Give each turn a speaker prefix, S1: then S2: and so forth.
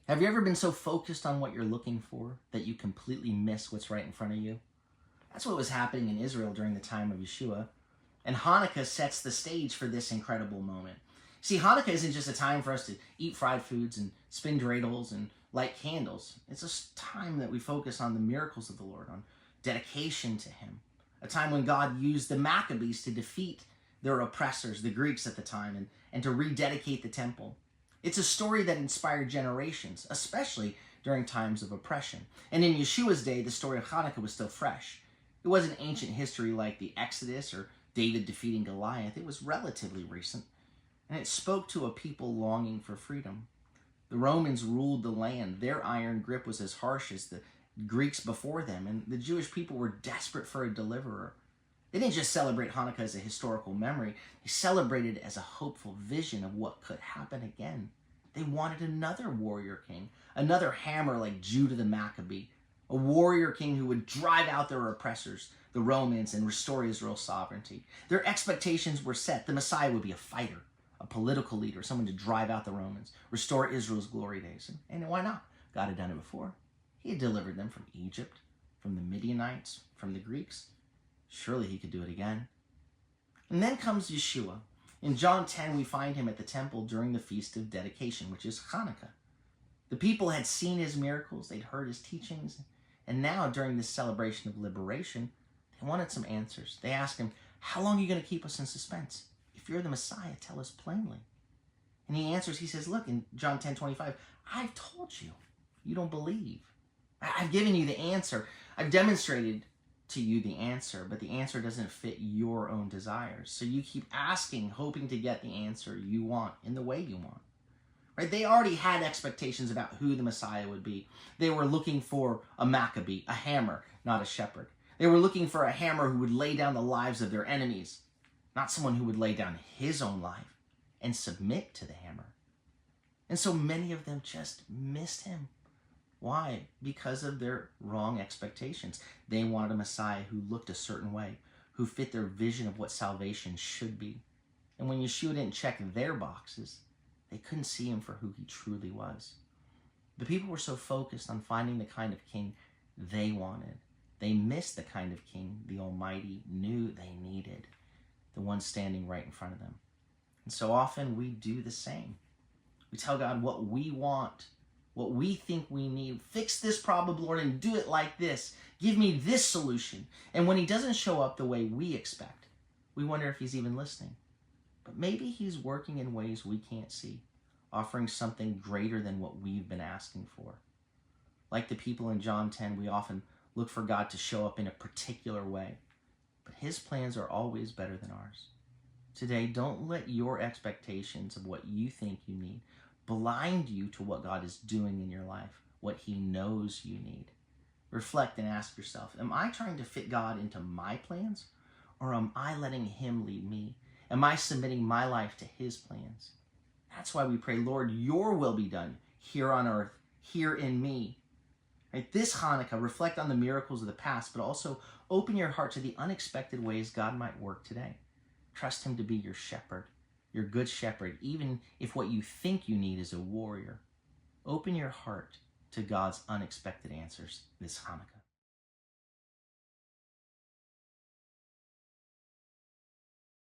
S1: Have you ever been so focused on what you're looking for that you completely miss what's right in front of you? That's what was happening in Israel during the time of Yeshua. And Hanukkah sets the stage for this incredible moment. See, Hanukkah isn't just a time for us to eat fried foods and spin dreidels and light candles. It's a time that we focus on the miracles of the Lord, on dedication to Him. A time when God used the Maccabees to defeat their oppressors, the Greeks at the time, and to rededicate the temple. It's a story that inspired generations, especially during times of oppression. And in Yeshua's day, the story of Hanukkah was still fresh. It wasn't ancient history like the Exodus or David defeating Goliath. It was relatively recent, and it spoke to a people longing for freedom. The Romans ruled the land. Their iron grip was as harsh as the Greeks before them, and the Jewish people were desperate for a deliverer. They didn't just celebrate Hanukkah as a historical memory. They celebrated it as a hopeful vision of what could happen again. They wanted another warrior king, another hammer like Judah the Maccabee, a warrior king who would drive out their oppressors, the Romans, and restore Israel's sovereignty. Their expectations were set. The Messiah would be a fighter, a political leader, someone to drive out the Romans, restore Israel's glory days. And why not? God had done it before. He had delivered them from Egypt, from the Midianites, from the Greeks. Surely He could do it again. And then comes Yeshua. In John 10, we find Him at the temple during the Feast of Dedication, which is Hanukkah. The people had seen His miracles, they'd heard His teachings, and now during this celebration of liberation, they wanted some answers. They asked Him, how long are you going to keep us in suspense? If you're the Messiah, tell us plainly. And He answers, He says, look, in John 10:25, I've told you. You don't believe. I've given you the answer. I've demonstrated to you the answer, but the answer doesn't fit your own desires. So you keep asking, hoping to get the answer you want in the way you want. Right? They already had expectations about who the Messiah would be. They were looking for a Maccabee, a hammer, not a shepherd. They were looking for a hammer who would lay down the lives of their enemies, not someone who would lay down his own life and submit to the hammer. And so many of them just missed Him. Why? Because of their wrong expectations. They wanted a Messiah who looked a certain way, who fit their vision of what salvation should be. And when Yeshua didn't check their boxes, they couldn't see Him for who He truly was. The people were so focused on finding the kind of king they wanted. They missed the kind of king the Almighty knew they needed, the one standing right in front of them. And so often we do the same. We tell God what we want, what we think we need. Fix this problem, Lord, and do it like this. Give me this solution. And when He doesn't show up the way we expect, we wonder if He's even listening. But maybe He's working in ways we can't see, offering something greater than what we've been asking for. Like the people in John 10, we often look for God to show up in a particular way, but His plans are always better than ours. Today, don't let your expectations of what you think you need blind you to what God is doing in your life, what He knows you need. Reflect and ask yourself, am I trying to fit God into my plans, or am I letting Him lead me? Am I submitting my life to His plans? That's why we pray, Lord, your will be done here on earth, here in me. Right? This Hanukkah, reflect on the miracles of the past, but also open your heart to the unexpected ways God might work today. Trust Him to be your shepherd, your good shepherd, even if what you think you need is a warrior. Open your heart to God's unexpected answers this Hanukkah.